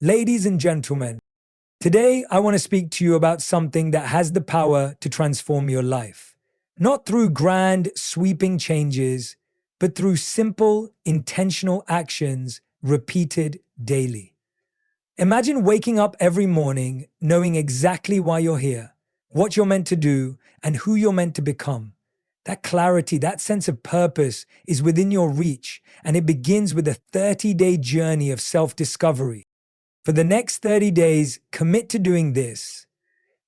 Ladies and gentlemen, today I want to speak to you about something that has the power to transform your life. Not through grand, sweeping changes, but through simple, intentional actions repeated daily. Imagine waking up every morning knowing exactly why you're here, what you're meant to do, and who you're meant to become. That clarity, that sense of purpose is within your reach, and it begins with a 30-day journey of self-discovery. For the next 30 days, commit to doing this.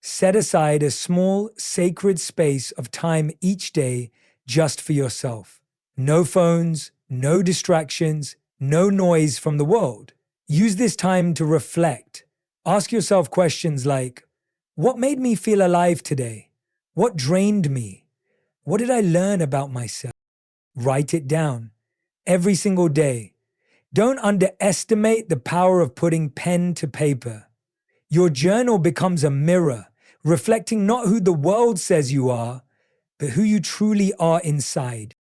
Set aside a small, sacred space of time each day just for yourself. No phones, no distractions, no noise from the world. Use this time to reflect. Ask yourself questions like, what made me feel alive today? What drained me? What did I learn about myself? Write it down every single day. Don't underestimate the power of putting pen to paper. Your journal becomes a mirror, reflecting not who the world says you are, but who you truly are inside.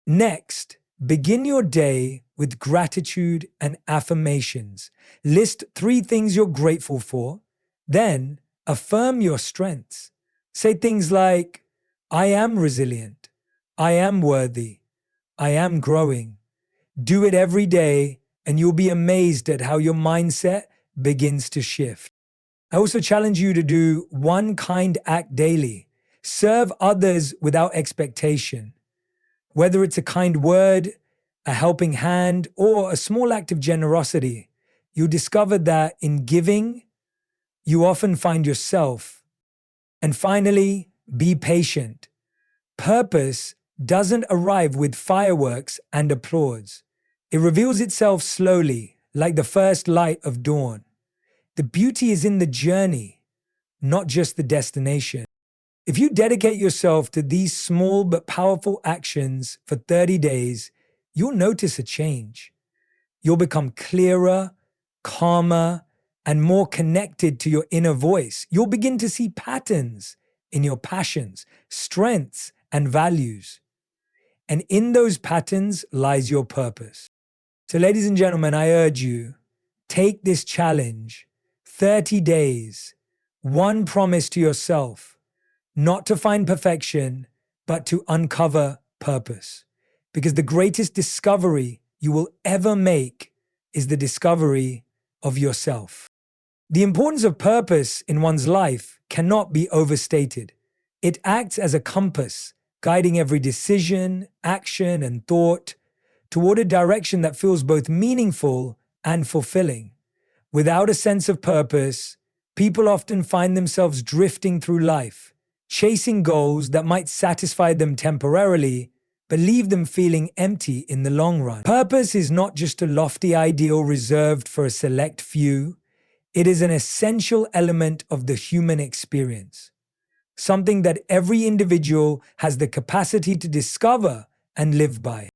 Next, begin your day with gratitude and affirmations. List 3 things you're grateful for. Then, affirm your strengths. Say things like, I am resilient. I am worthy. I am growing. Do it every day, and you'll be amazed at how your mindset begins to shift. I also challenge you to do one kind act daily. Serve others without expectation. Whether it's a kind word, a helping hand, or a small act of generosity, you'll discover that in giving, you often find yourself. And finally, be patient. Purpose doesn't arrive with fireworks and applause. It reveals itself slowly, like the first light of dawn. The beauty is in the journey, not just the destination. If you dedicate yourself to these small but powerful actions for 30 days, you'll notice a change. You'll become clearer, calmer, and more connected to your inner voice. You'll begin to see patterns in your passions, strengths, and values. And in those patterns lies your purpose. So, ladies and gentlemen, I urge you, take this challenge, 30 days, one promise to yourself, not to find perfection, but to uncover purpose. Because the greatest discovery you will ever make is the discovery of yourself. The importance of purpose in one's life cannot be overstated. It acts as a compass, guiding every decision, action, and thought toward a direction that feels both meaningful and fulfilling. Without a sense of purpose, people often find themselves drifting through life, chasing goals that might satisfy them temporarily, but leave them feeling empty in the long run. Purpose is not just a lofty ideal reserved for a select few. It is an essential element of the human experience, something that every individual has the capacity to discover and live by.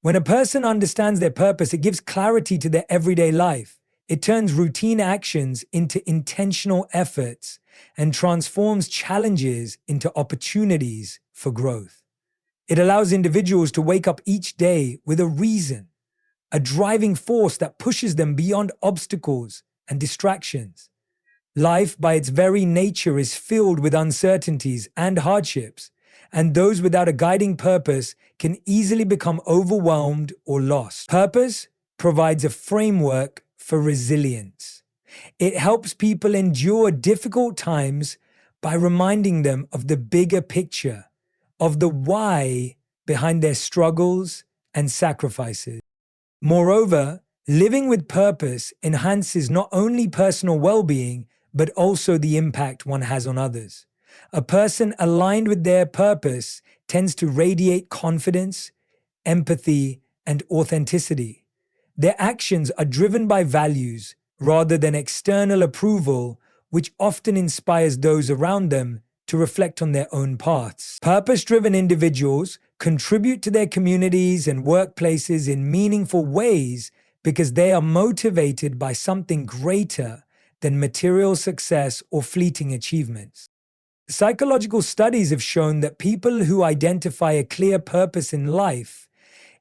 When a person understands their purpose, it gives clarity to their everyday life. It turns routine actions into intentional efforts and transforms challenges into opportunities for growth. It allows individuals to wake up each day with a reason, a driving force that pushes them beyond obstacles and distractions. Life, by its very nature, is filled with uncertainties and hardships, and those without a guiding purpose can easily become overwhelmed or lost. Purpose provides a framework for resilience. It helps people endure difficult times by reminding them of the bigger picture, of the why behind their struggles and sacrifices. Moreover, living with purpose enhances not only personal well-being, but also the impact one has on others. A person aligned with their purpose tends to radiate confidence, empathy, and authenticity. Their actions are driven by values rather than external approval, which often inspires those around them to reflect on their own paths. Purpose-driven individuals contribute to their communities and workplaces in meaningful ways because they are motivated by something greater than material success or fleeting achievements. Psychological studies have shown that people who identify a clear purpose in life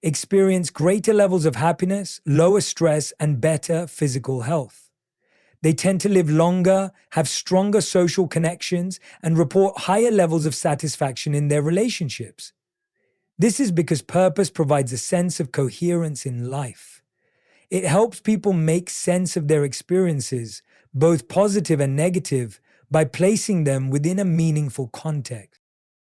experience greater levels of happiness, lower stress, and better physical health. They tend to live longer, have stronger social connections, and report higher levels of satisfaction in their relationships. This is because purpose provides a sense of coherence in life. It helps people make sense of their experiences, both positive and negative, by placing them within a meaningful context.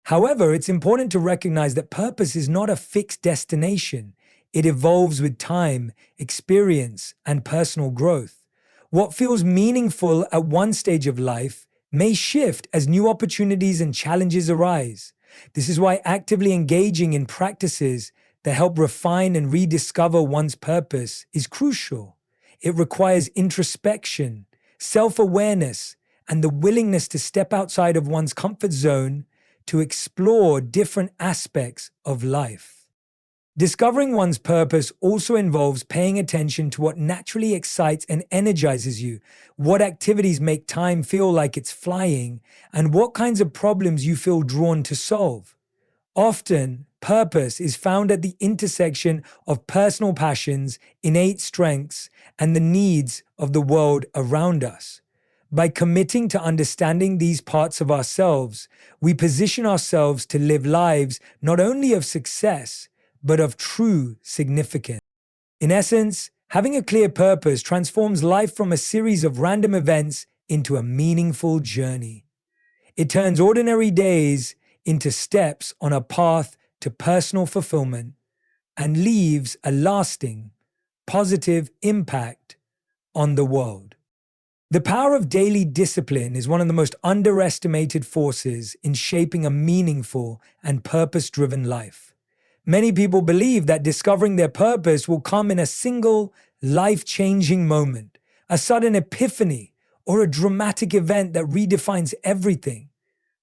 However, it's important to recognize that purpose is not a fixed destination. It evolves with time, experience, and personal growth. What feels meaningful at one stage of life may shift as new opportunities and challenges arise. This is why actively engaging in practices that help refine and rediscover one's purpose is crucial. It requires introspection, self-awareness, and the willingness to step outside of one's comfort zone to explore different aspects of life. Discovering one's purpose also involves paying attention to what naturally excites and energizes you, what activities make time feel like it's flying, and what kinds of problems you feel drawn to solve. Often, purpose is found at the intersection of personal passions, innate strengths, and the needs of the world around us. By committing to understanding these parts of ourselves, we position ourselves to live lives not only of success, but of true significance. In essence, having a clear purpose transforms life from a series of random events into a meaningful journey. It turns ordinary days into steps on a path to personal fulfillment and leaves a lasting, positive impact on the world. The power of daily discipline is one of the most underestimated forces in shaping a meaningful and purpose-driven life. Many people believe that discovering their purpose will come in a single, life-changing moment, a sudden epiphany, or a dramatic event that redefines everything.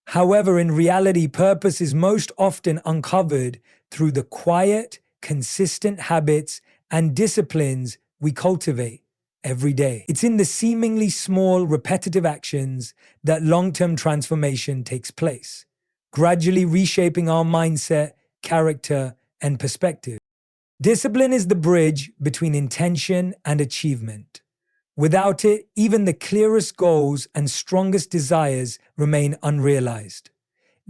However, in reality, purpose is most often uncovered through the quiet, consistent habits and disciplines we cultivate every day. It's in the seemingly small, repetitive actions that long-term transformation takes place, gradually reshaping our mindset, character, and perspective. Discipline is the bridge between intention and achievement. Without it, even the clearest goals and strongest desires remain unrealized.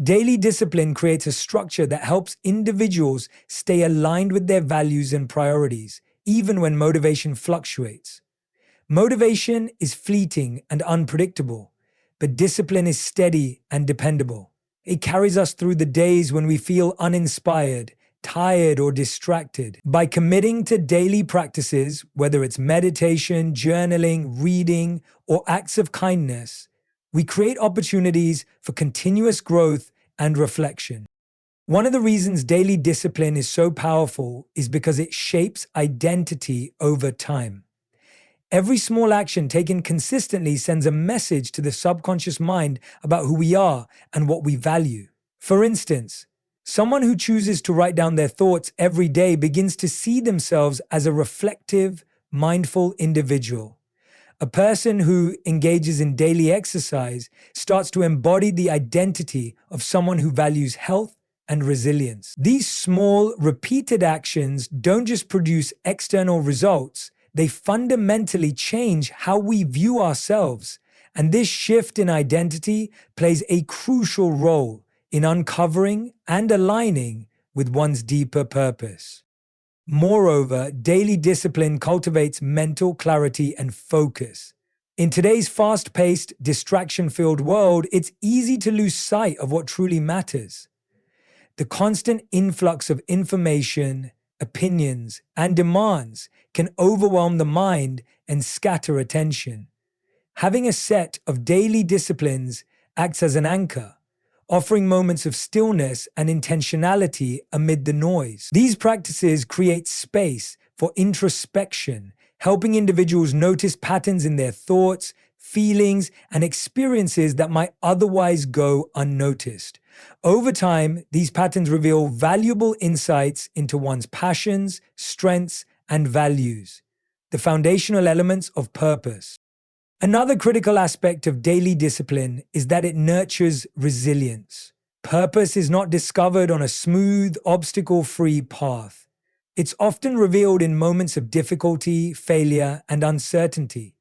Daily discipline creates a structure that helps individuals stay aligned with their values and priorities, even when motivation fluctuates. Motivation is fleeting and unpredictable, but discipline is steady and dependable. It carries us through the days when we feel uninspired, tired, or distracted. By committing to daily practices, whether it's meditation, journaling, reading, or acts of kindness, we create opportunities for continuous growth and reflection. One of the reasons daily discipline is so powerful is because it shapes identity over time. Every small action taken consistently sends a message to the subconscious mind about who we are and what we value. For instance, someone who chooses to write down their thoughts every day begins to see themselves as a reflective, mindful individual. A person who engages in daily exercise starts to embody the identity of someone who values health and resilience. These small, repeated actions don't just produce external results, they fundamentally change how we view ourselves, and this shift in identity plays a crucial role in uncovering and aligning with one's deeper purpose. Moreover, daily discipline cultivates mental clarity and focus. In today's fast-paced, distraction-filled world, it's easy to lose sight of what truly matters. The constant influx of information, opinions, and demands can overwhelm the mind and scatter attention. Having a set of daily disciplines acts as an anchor, offering moments of stillness and intentionality amid the noise. These practices create space for introspection, helping individuals notice patterns in their thoughts, feelings, and experiences that might otherwise go unnoticed. Over time, these patterns reveal valuable insights into one's passions, strengths, and values, the foundational elements of purpose. Another critical aspect of daily discipline is that it nurtures resilience. Purpose is not discovered on a smooth, obstacle-free path. It's often revealed in moments of difficulty, failure, and uncertainty.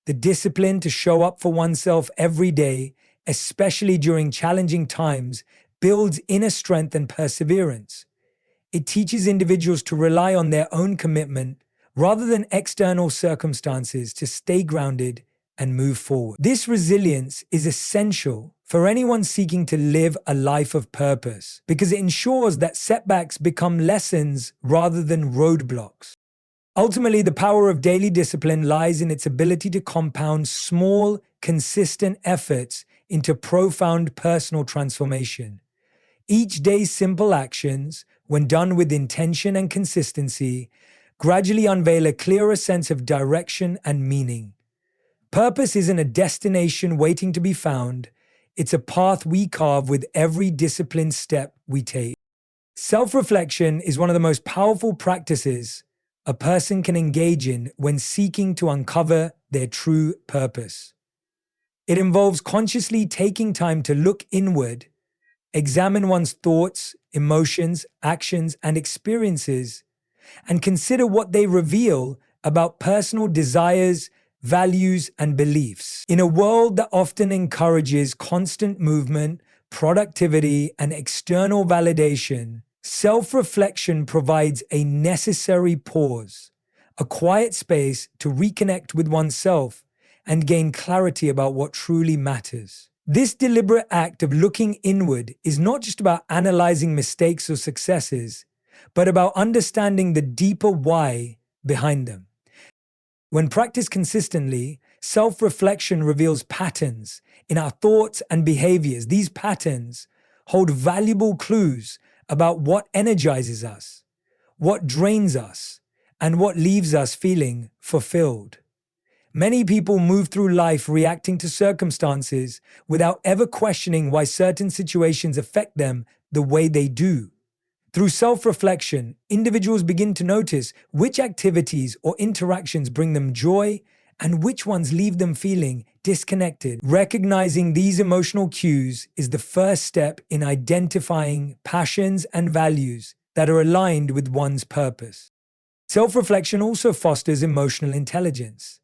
The discipline to show up for oneself every day, especially during challenging times, builds inner strength and perseverance. It teaches individuals to rely on their own commitment rather than external circumstances to stay grounded and move forward. This resilience is essential for anyone seeking to live a life of purpose because it ensures that setbacks become lessons rather than roadblocks. Ultimately, the power of daily discipline lies in its ability to compound small, consistent efforts into profound personal transformation. Each day's simple actions, when done with intention and consistency, gradually unveil a clearer sense of direction and meaning. Purpose isn't a destination waiting to be found, it's a path we carve with every disciplined step we take. Self-reflection is one of the most powerful practices a person can engage in when seeking to uncover their true purpose. It involves consciously taking time to look inward, examine one's thoughts, emotions, actions, and experiences, and consider what they reveal about personal desires, values, and beliefs. In a world that often encourages constant movement, productivity, and external validation, self-reflection provides a necessary pause, a quiet space to reconnect with oneself and gain clarity about what truly matters. This deliberate act of looking inward is not just about analyzing mistakes or successes, but about understanding the deeper why behind them. When practiced consistently, self-reflection reveals patterns in our thoughts and behaviors. These patterns hold valuable clues about what energizes us, what drains us, and what leaves us feeling fulfilled. Many people move through life reacting to circumstances without ever questioning why certain situations affect them the way they do. Through self-reflection, individuals begin to notice which activities or interactions bring them joy and which ones leave them feeling disconnected. Recognizing these emotional cues is the first step in identifying passions and values that are aligned with one's purpose. Self-reflection also fosters emotional intelligence.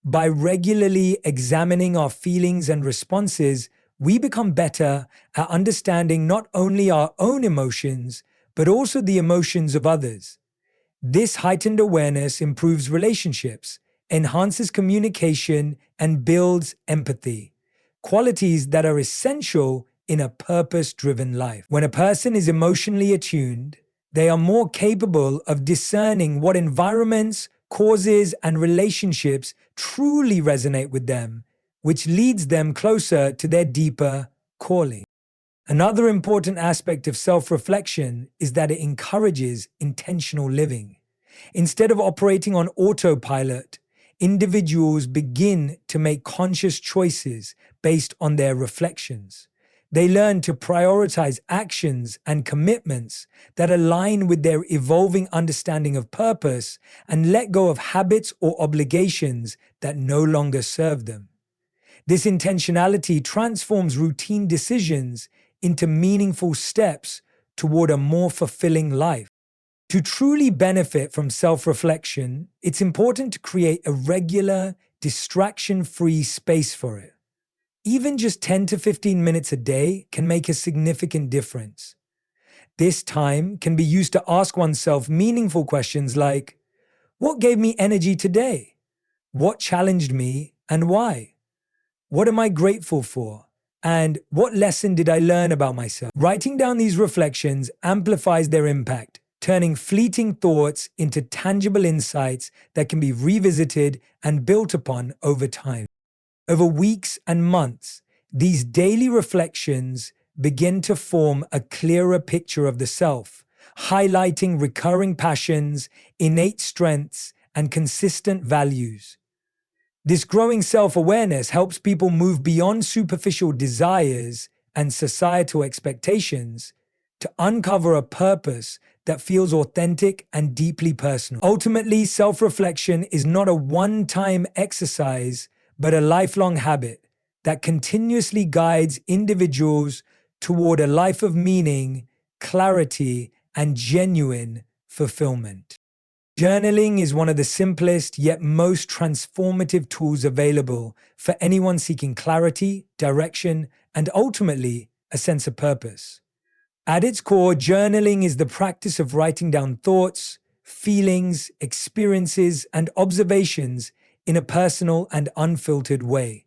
By regularly examining our feelings and responses, we become better at understanding not only our own emotions, but also the emotions of others. This heightened awareness improves relationships, enhances communication, and builds empathy, qualities that are essential in a purpose-driven life. When a person is emotionally attuned, they are more capable of discerning what environments, causes, and relationships truly resonate with them, which leads them closer to their deeper calling. Another important aspect of self-reflection is that it encourages intentional living. Instead of operating on autopilot, individuals begin to make conscious choices based on their reflections. They learn to prioritize actions and commitments that align with their evolving understanding of purpose and let go of habits or obligations that no longer serve them. This intentionality transforms routine decisions into meaningful steps toward a more fulfilling life. To truly benefit from self-reflection, it's important to create a regular, distraction-free space for it. Even just 10 to 15 minutes a day can make a significant difference. This time can be used to ask oneself meaningful questions like, what gave me energy today? What challenged me and why? What am I grateful for? And what lesson did I learn about myself? Writing down these reflections amplifies their impact, turning fleeting thoughts into tangible insights that can be revisited and built upon over time. Over weeks and months, these daily reflections begin to form a clearer picture of the self, highlighting recurring passions, innate strengths, and consistent values. This growing self-awareness helps people move beyond superficial desires and societal expectations to uncover a purpose that feels authentic and deeply personal. Ultimately, self-reflection is not a one-time exercise, but a lifelong habit that continuously guides individuals toward a life of meaning, clarity, and genuine fulfillment. Journaling is one of the simplest yet most transformative tools available for anyone seeking clarity, direction, and ultimately a sense of purpose. At its core, journaling is the practice of writing down thoughts, feelings, experiences, and observations in a personal and unfiltered way.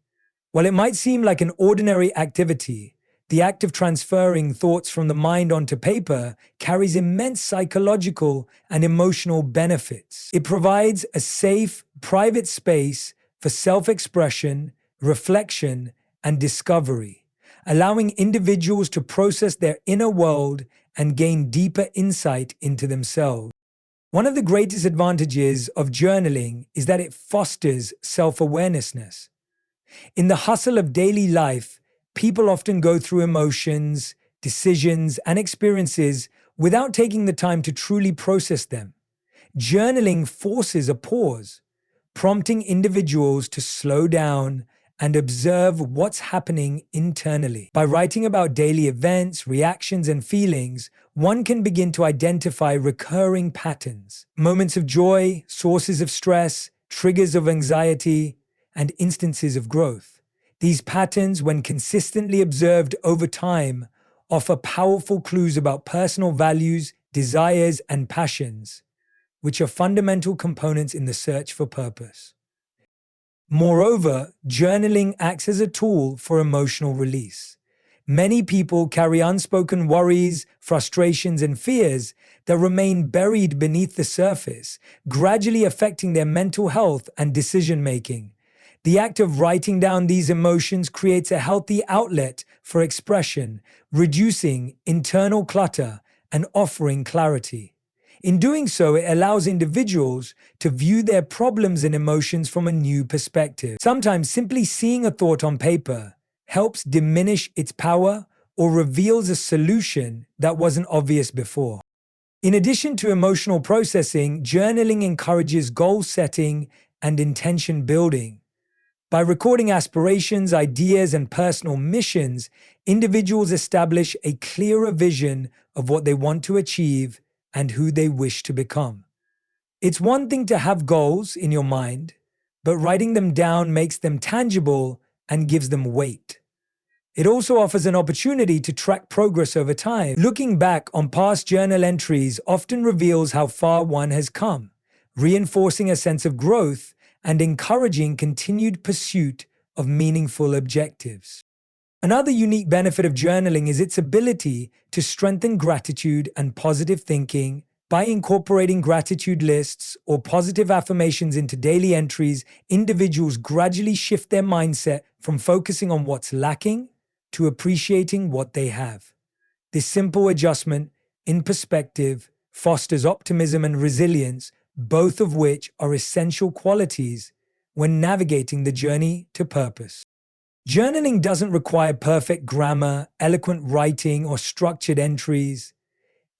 While it might seem like an ordinary activity, the act of transferring thoughts from the mind onto paper carries immense psychological and emotional benefits. It provides a safe, private space for self-expression, reflection, and discovery, allowing individuals to process their inner world and gain deeper insight into themselves. One of the greatest advantages of journaling is that it fosters self-awareness. In the hustle of daily life, people often go through emotions, decisions, and experiences without taking the time to truly process them. Journaling forces a pause, prompting individuals to slow down and observe what's happening internally. By writing about daily events, reactions, and feelings, one can begin to identify recurring patterns, moments of joy, sources of stress, triggers of anxiety, and instances of growth. These patterns, when consistently observed over time, offer powerful clues about personal values, desires, and passions, which are fundamental components in the search for purpose. Moreover, journaling acts as a tool for emotional release. Many people carry unspoken worries, frustrations, and fears that remain buried beneath the surface, gradually affecting their mental health and decision-making. The act of writing down these emotions creates a healthy outlet for expression, reducing internal clutter and offering clarity. In doing so, it allows individuals to view their problems and emotions from a new perspective. Sometimes simply seeing a thought on paper helps diminish its power or reveals a solution that wasn't obvious before. In addition to emotional processing, journaling encourages goal setting and intention building. By recording aspirations, ideas, and personal missions, individuals establish a clearer vision of what they want to achieve and who they wish to become. It's one thing to have goals in your mind, but writing them down makes them tangible and gives them weight. It also offers an opportunity to track progress over time. Looking back on past journal entries often reveals how far one has come, reinforcing a sense of growth and encouraging continued pursuit of meaningful objectives. Another unique benefit of journaling is its ability to strengthen gratitude and positive thinking. By incorporating gratitude lists or positive affirmations into daily entries, individuals gradually shift their mindset from focusing on what's lacking to appreciating what they have. This simple adjustment in perspective fosters optimism and resilience, both of which are essential qualities when navigating the journey to purpose. Journaling doesn't require perfect grammar, eloquent writing, or structured entries.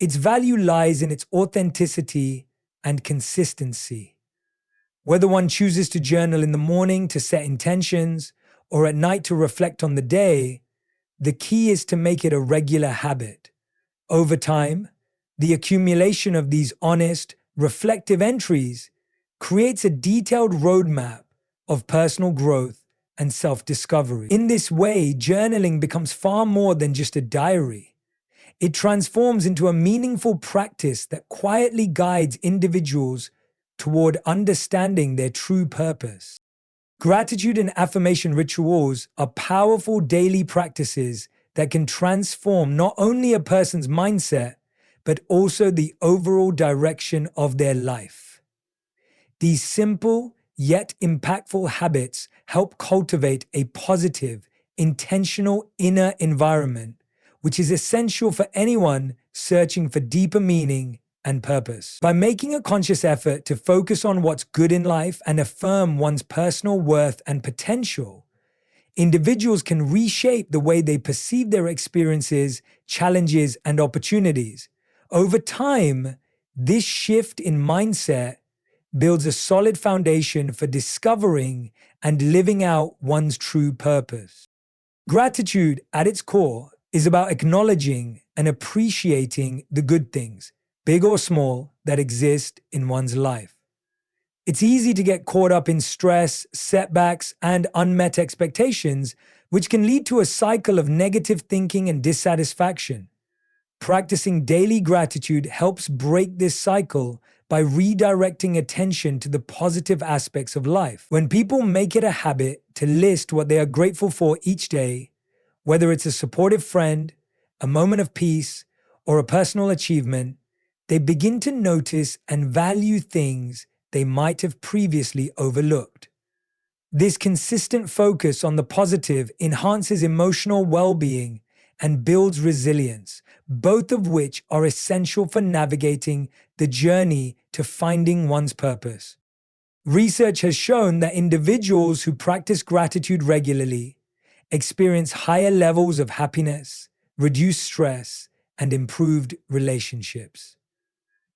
Its value lies in its authenticity and consistency. Whether one chooses to journal in the morning to set intentions or at night to reflect on the day, the key is to make it a regular habit. Over time, the accumulation of these honest, reflective entries creates a detailed roadmap of personal growth and self-discovery. In this way, journaling becomes far more than just a diary. It transforms into a meaningful practice that quietly guides individuals toward understanding their true purpose. Gratitude and affirmation rituals are powerful daily practices that can transform not only a person's mindset, but also the overall direction of their life. These simple yet impactful habits help cultivate a positive, intentional inner environment, which is essential for anyone searching for deeper meaning and purpose. By making a conscious effort to focus on what's good in life and affirm one's personal worth and potential, individuals can reshape the way they perceive their experiences, challenges, and opportunities. Over time, this shift in mindset builds a solid foundation for discovering and living out one's true purpose. Gratitude, at its core, is about acknowledging and appreciating the good things, big or small, that exist in one's life. It's easy to get caught up in stress, setbacks, and unmet expectations, which can lead to a cycle of negative thinking and dissatisfaction. Practicing daily gratitude helps break this cycle by redirecting attention to the positive aspects of life. When people make it a habit to list what they are grateful for each day, whether it's a supportive friend, a moment of peace, or a personal achievement, they begin to notice and value things they might have previously overlooked. This consistent focus on the positive enhances emotional well-being and builds resilience, both of which are essential for navigating the journey to finding one's purpose. Research has shown that individuals who practice gratitude regularly experience higher levels of happiness, reduced stress, and improved relationships.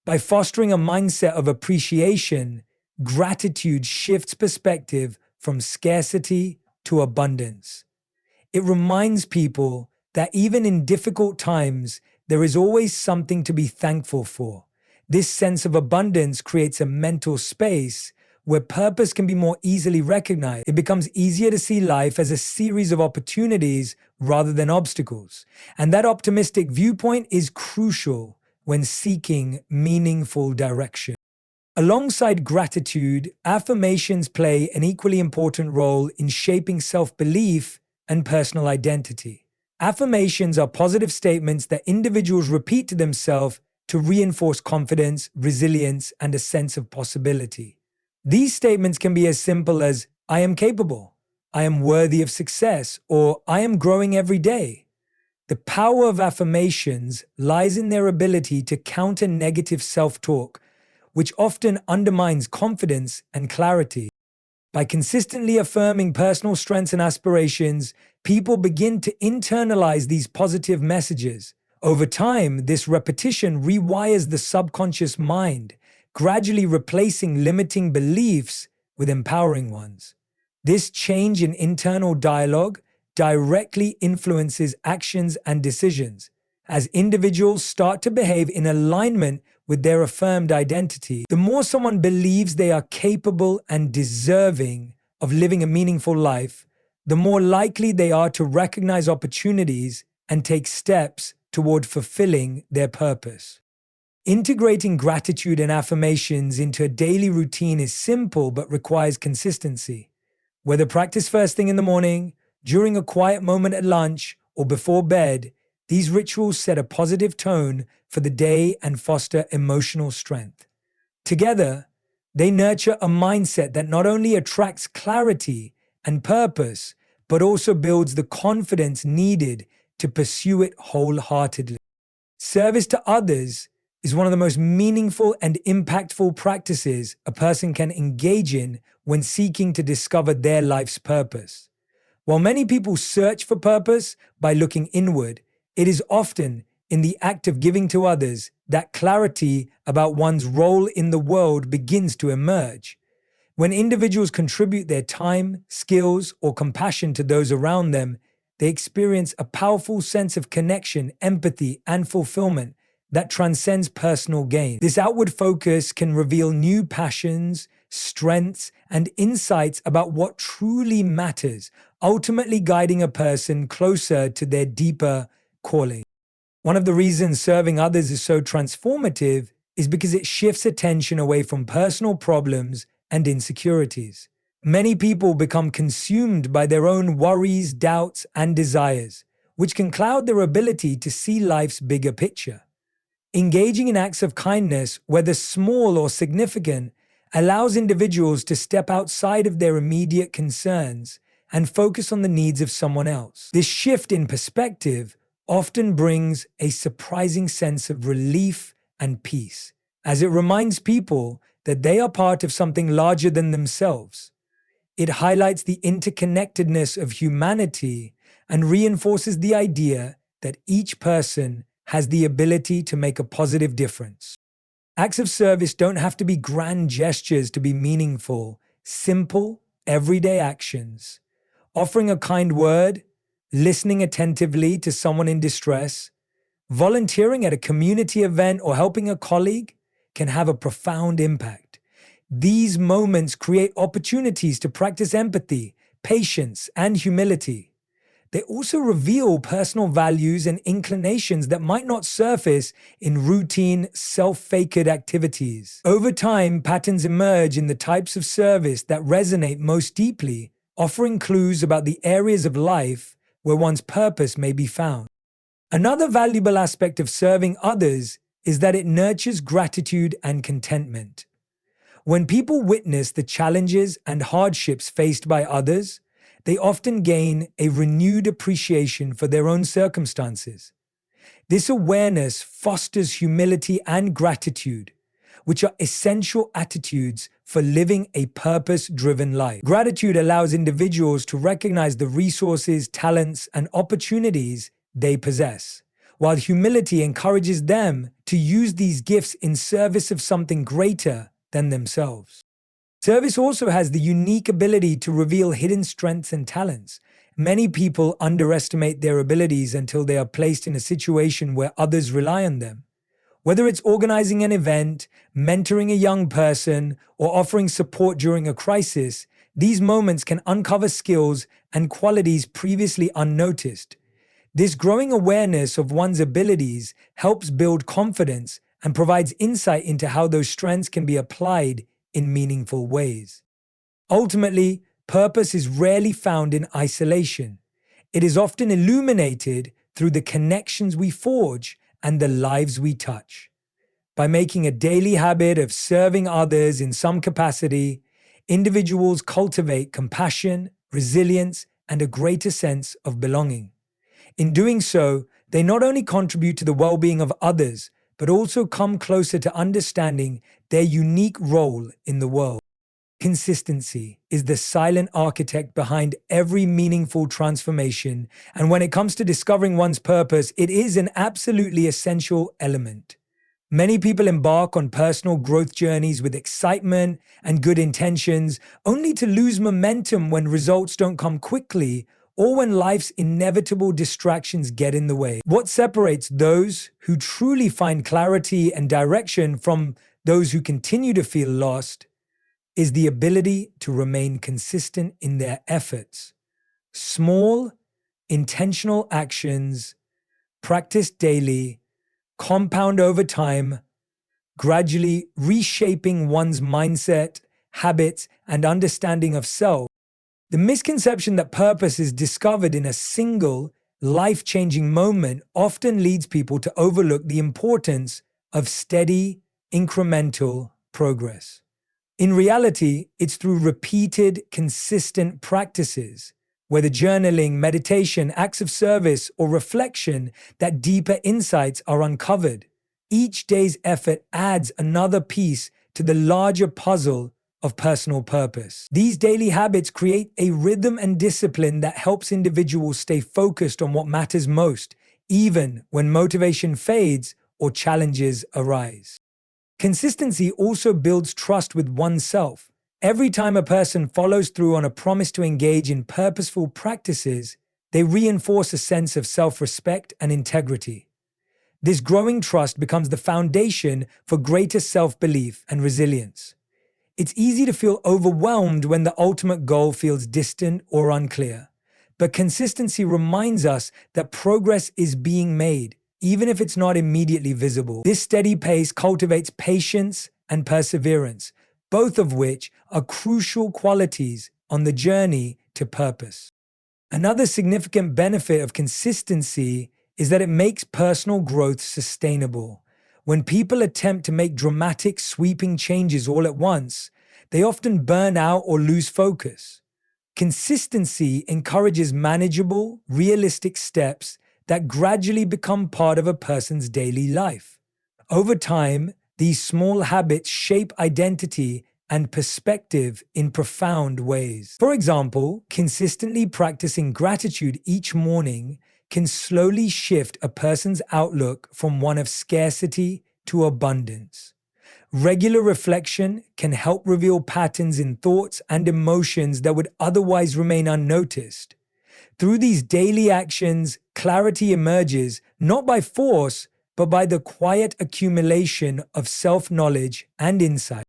By fostering a mindset of appreciation, gratitude shifts perspective from scarcity to abundance. It reminds people that even in difficult times, there is always something to be thankful for. This sense of abundance creates a mental space where purpose can be more easily recognized. It becomes easier to see life as a series of opportunities rather than obstacles. And that optimistic viewpoint is crucial when seeking meaningful direction. Alongside gratitude, affirmations play an equally important role in shaping self-belief and personal identity. Affirmations are positive statements that individuals repeat to themselves to reinforce confidence, resilience, and a sense of possibility. These statements can be as simple as, "I am capable," "I am worthy of success," or "I am growing every day." The power of affirmations lies in their ability to counter negative self-talk, which often undermines confidence and clarity. By consistently affirming personal strengths and aspirations, people begin to internalize these positive messages. Over time, this repetition rewires the subconscious mind, gradually replacing limiting beliefs with empowering ones. This change in internal dialogue directly influences actions and decisions. As individuals start to behave in alignment with their affirmed identity, the more someone believes they are capable and deserving of living a meaningful life, the more likely they are to recognize opportunities and take steps toward fulfilling their purpose. Integrating gratitude and affirmations into a daily routine is simple but requires consistency. Whether practiced first thing in the morning, during a quiet moment at lunch, or before bed, these rituals set a positive tone for the day and foster emotional strength. Together, they nurture a mindset that not only attracts clarity and purpose, but also builds the confidence needed to pursue it wholeheartedly. Service to others is one of the most meaningful and impactful practices a person can engage in when seeking to discover their life's purpose. While many people search for purpose by looking inward, it is often in the act of giving to others that clarity about one's role in the world begins to emerge. When individuals contribute their time, skills, or compassion to those around them, they experience a powerful sense of connection, empathy, and fulfillment that transcends personal gain. This outward focus can reveal new passions, strengths, and insights about what truly matters, ultimately guiding a person closer to their deeper calling. One of the reasons serving others is so transformative is because it shifts attention away from personal problems and insecurities. Many people become consumed by their own worries, doubts, and desires, which can cloud their ability to see life's bigger picture. Engaging in acts of kindness, whether small or significant, allows individuals to step outside of their immediate concerns and focus on the needs of someone else. This shift in perspective often brings a surprising sense of relief and peace, as it reminds people that they are part of something larger than themselves. It highlights the interconnectedness of humanity and reinforces the idea that each person has the ability to make a positive difference. Acts of service don't have to be grand gestures to be meaningful. Simple, everyday actions, offering a kind word, listening attentively to someone in distress, volunteering at a community event, or helping a colleague can have a profound impact. These moments create opportunities to practice empathy, patience, and humility. They also reveal personal values and inclinations that might not surface in routine, self-faked activities. Over time, patterns emerge in the types of service that resonate most deeply, offering clues about the areas of life where one's purpose may be found. Another valuable aspect of serving others is that it nurtures gratitude and contentment. When people witness the challenges and hardships faced by others, they often gain a renewed appreciation for their own circumstances. This awareness fosters humility and gratitude, which are essential attitudes for living a purpose-driven life. Gratitude allows individuals to recognize the resources, talents, and opportunities they possess, while humility encourages them to use these gifts in service of something greater than themselves. Service also has the unique ability to reveal hidden strengths and talents. Many people underestimate their abilities until they are placed in a situation where others rely on them. Whether it's organizing an event, mentoring a young person, or offering support during a crisis, these moments can uncover skills and qualities previously unnoticed. This growing awareness of one's abilities helps build confidence and provides insight into how those strengths can be applied in meaningful ways. Ultimately, purpose is rarely found in isolation. It is often illuminated through the connections we forge and the lives we touch. By making a daily habit of serving others in some capacity, individuals cultivate compassion, resilience, and a greater sense of belonging. In doing so, they not only contribute to the well-being of others, but also come closer to understanding their unique role in the world. Consistency is the silent architect behind every meaningful transformation, and when it comes to discovering one's purpose, it is an absolutely essential element. Many people embark on personal growth journeys with excitement and good intentions, only to lose momentum when results don't come quickly or when life's inevitable distractions get in the way. What separates those who truly find clarity and direction from those who continue to feel lost is the ability to remain consistent in their efforts. Small, intentional actions, practiced daily, compound over time, gradually reshaping one's mindset, habits, and understanding of self. The misconception that purpose is discovered in a single, life-changing moment often leads people to overlook the importance of steady, incremental progress. In reality, it's through repeated, consistent practices, whether journaling, meditation, acts of service, or reflection, that deeper insights are uncovered. Each day's effort adds another piece to the larger puzzle of personal purpose. These daily habits create a rhythm and discipline that helps individuals stay focused on what matters most, even when motivation fades or challenges arise. Consistency also builds trust with oneself. Every time a person follows through on a promise to engage in purposeful practices, they reinforce a sense of self-respect and integrity. This growing trust becomes the foundation for greater self-belief and resilience. It's easy to feel overwhelmed when the ultimate goal feels distant or unclear. But consistency reminds us that progress is being made, even if it's not immediately visible. This steady pace cultivates patience and perseverance, both of which are crucial qualities on the journey to purpose. Another significant benefit of consistency is that it makes personal growth sustainable. When people attempt to make dramatic, sweeping changes all at once, they often burn out or lose focus. Consistency encourages manageable, realistic steps that gradually become part of a person's daily life. Over time, these small habits shape identity and perspective in profound ways. For example, consistently practicing gratitude each morning can slowly shift a person's outlook from one of scarcity to abundance. Regular reflection can help reveal patterns in thoughts and emotions that would otherwise remain unnoticed. Through these daily actions, clarity emerges not by force, but by the quiet accumulation of self-knowledge and insight.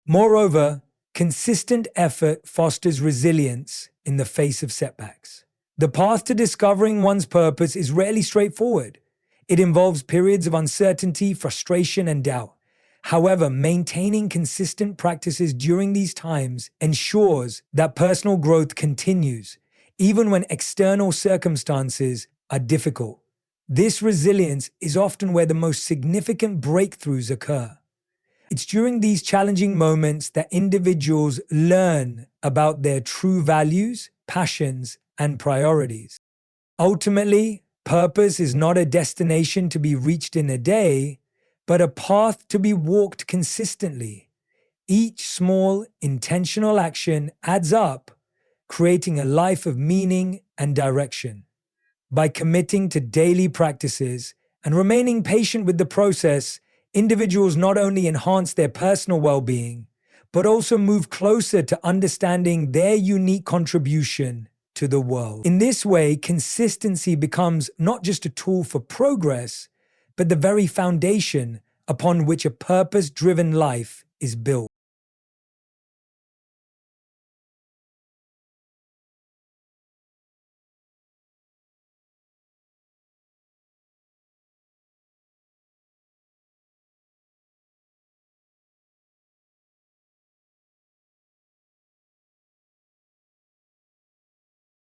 Moreover, consistent effort fosters resilience in the face of setbacks. The path to discovering one's purpose is rarely straightforward. It involves periods of uncertainty, frustration, and doubt. However, maintaining consistent practices during these times ensures that personal growth continues, even when external circumstances are difficult. This resilience is often where the most significant breakthroughs occur. It's during these challenging moments that individuals learn about their true values, passions, and priorities. Ultimately, purpose is not a destination to be reached in a day, but a path to be walked consistently. Each small, intentional action adds up, creating a life of meaning and direction. By committing to daily practices and remaining patient with the process, individuals not only enhance their personal well-being, but also move closer to understanding their unique contribution to the world. In this way, consistency becomes not just a tool for progress, but the very foundation upon which a purpose-driven life is built.